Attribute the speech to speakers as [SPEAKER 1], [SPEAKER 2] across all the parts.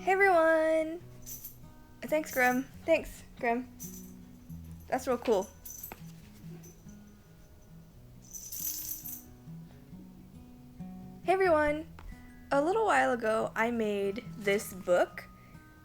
[SPEAKER 1] Hey everyone! Thanks, Grim. Thanks, Grim. That's real cool. Hey everyone! A little while ago, I made this book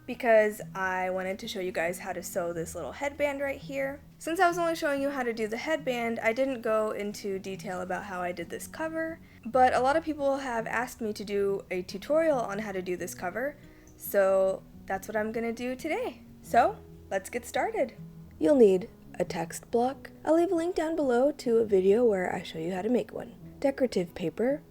[SPEAKER 1] because I wanted to show you guys how to sew this little headband right here. Since I was only showing you how to do the headband, I didn't go into detail about how I did this cover, but a lot of people have asked me to do a tutorial on how to do this cover, so that's what I'm gonna do today. So, let's get started. You'll need a text block. I'll leave a link down below to a video where I show you how to make one. Decorative paper,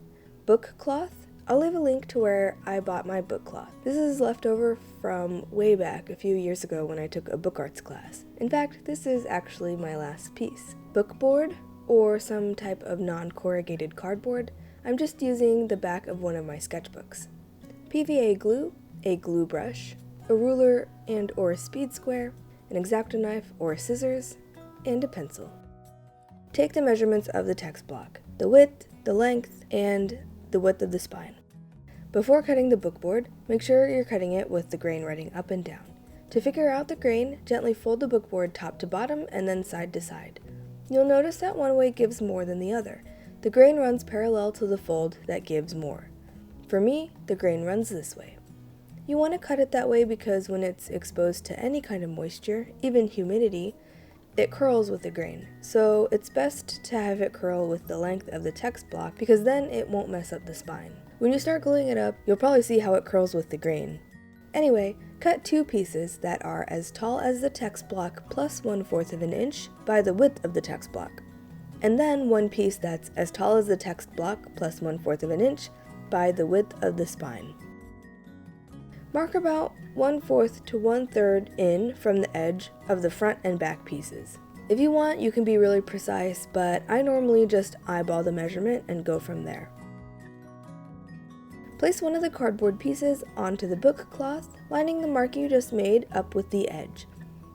[SPEAKER 1] book cloth. I'll leave a link to where I bought my book cloth. This is leftover from way back a few years ago when I took a book arts class. In fact, this is actually my last piece. Book board, or some type of non-corrugated cardboard. I'm just using the back of one of my sketchbooks. PVA glue, a glue brush, a ruler and or a speed square, an X-Acto knife or scissors, and a pencil. Take the measurements of the text block, the width, the length, and the width of the spine. Before cutting the bookboard, make sure you're cutting it with the grain running up and down. To figure out the grain, gently fold the bookboard top to bottom and then side to side. You'll notice that one way gives more than the other. The grain runs parallel to the fold that gives more. For me, the grain runs this way. You want to cut it that way because when it's exposed to any kind of moisture, even humidity, it curls with the grain. So it's best to have it curl with the length of the text block because then it won't mess up the spine. When you start gluing it up, you'll probably see how it curls with the grain. Anyway, cut two pieces that are as tall as the text block plus 1/4 of an inch by the width of the text block. And then one piece that's as tall as the text block plus 1/4 of an inch by the width of the spine. Mark about 1/4 to 1/3 in from the edge of the front and back pieces. If you want, you can be really precise, but I normally just eyeball the measurement and go from there. Place one of the cardboard pieces onto the book cloth, lining the mark you just made up with the edge.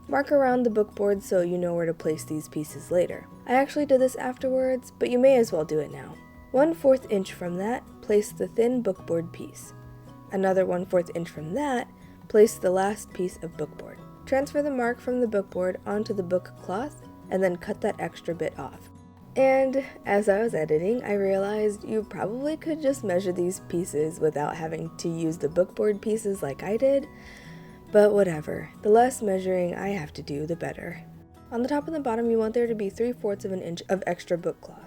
[SPEAKER 1] Mark around the bookboard so you know where to place these pieces later. I actually did this afterwards, but you may as well do it now. 1/4 inch from that, place the thin bookboard piece. Another 1/4 inch from that, place the last piece of bookboard. Transfer the mark from the bookboard onto the book cloth, and then cut that extra bit off. And as I was editing, I realized you probably could just measure these pieces without having to use the bookboard pieces like I did, but whatever. The less measuring I have to do, the better. On the top and the bottom, you want there to be 3/4 of an inch of extra book cloth.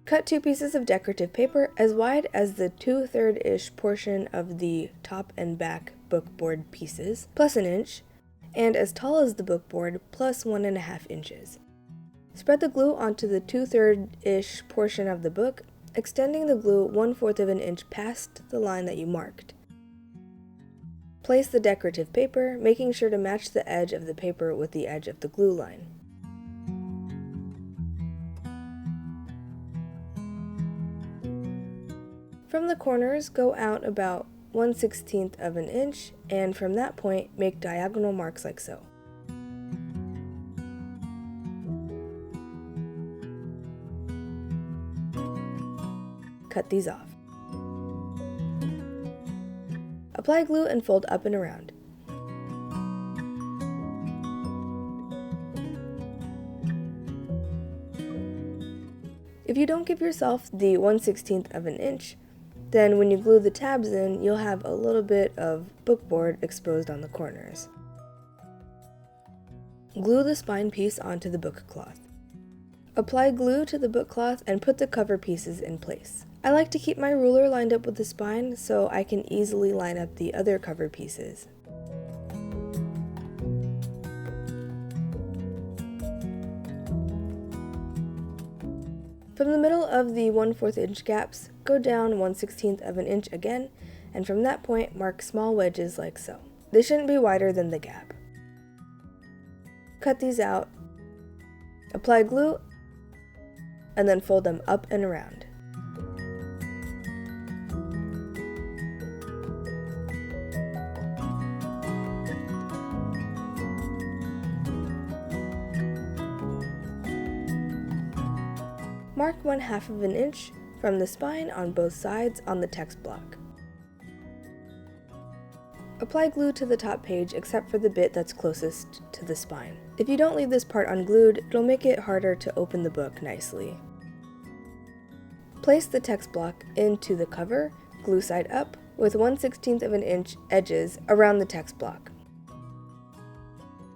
[SPEAKER 1] Cut two pieces of decorative paper as wide as the 2/3-ish portion of the top and back bookboard pieces, plus an inch, and as tall as the bookboard, plus 1.5 inches. Spread the glue onto the 2/3-ish portion of the book, extending the glue 1/4 of an inch past the line that you marked. Place the decorative paper, making sure to match the edge of the paper with the edge of the glue line. From the corners, go out about 1/16 of an inch, and from that point, make diagonal marks like so. Cut these off. Apply glue and fold up and around. If you don't give yourself the 1/16 of an inch, then when you glue the tabs in, you'll have a little bit of bookboard exposed on the corners. Glue the spine piece onto the book cloth. Apply glue to the book cloth and put the cover pieces in place. I like to keep my ruler lined up with the spine so I can easily line up the other cover pieces. From the middle of the 1/4 inch gaps, go down 1/16 of an inch again, and from that point mark small wedges like so. They shouldn't be wider than the gap. Cut these out, apply glue, and then fold them up and around. Mark 1/2 of an inch from the spine on both sides on the text block. Apply glue to the top page except for the bit that's closest to the spine. If you don't leave this part unglued, it'll make it harder to open the book nicely. Place the text block into the cover, glue side up, with 1/16 of an inch edges around the text block.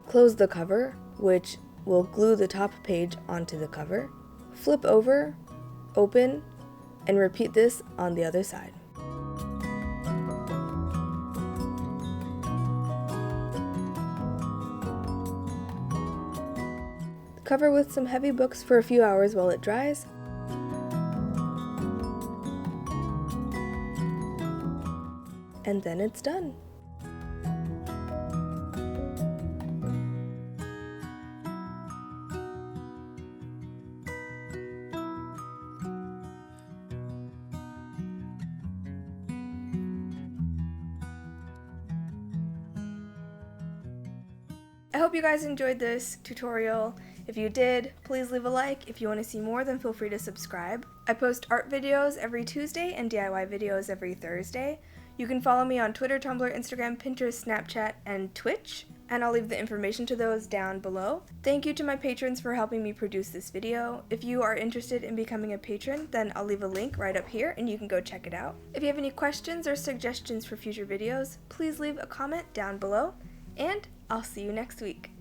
[SPEAKER 1] Close the cover, which will glue the top page onto the cover. Flip over, open, and repeat this on the other side. Cover with some heavy books for a few hours while it dries. And then it's done. I hope you guys enjoyed this tutorial. If you did, please leave a like. If you want to see more, then feel free to subscribe. I post art videos every Tuesday and DIY videos every Thursday. You can follow me on Twitter, Tumblr, Instagram, Pinterest, Snapchat, and Twitch, and I'll leave the information to those down below. Thank you to my patrons for helping me produce this video. If you are interested in becoming a patron, then I'll leave a link right up here and you can go check it out. If you have any questions or suggestions for future videos, please leave a comment down below, and I'll see you next week.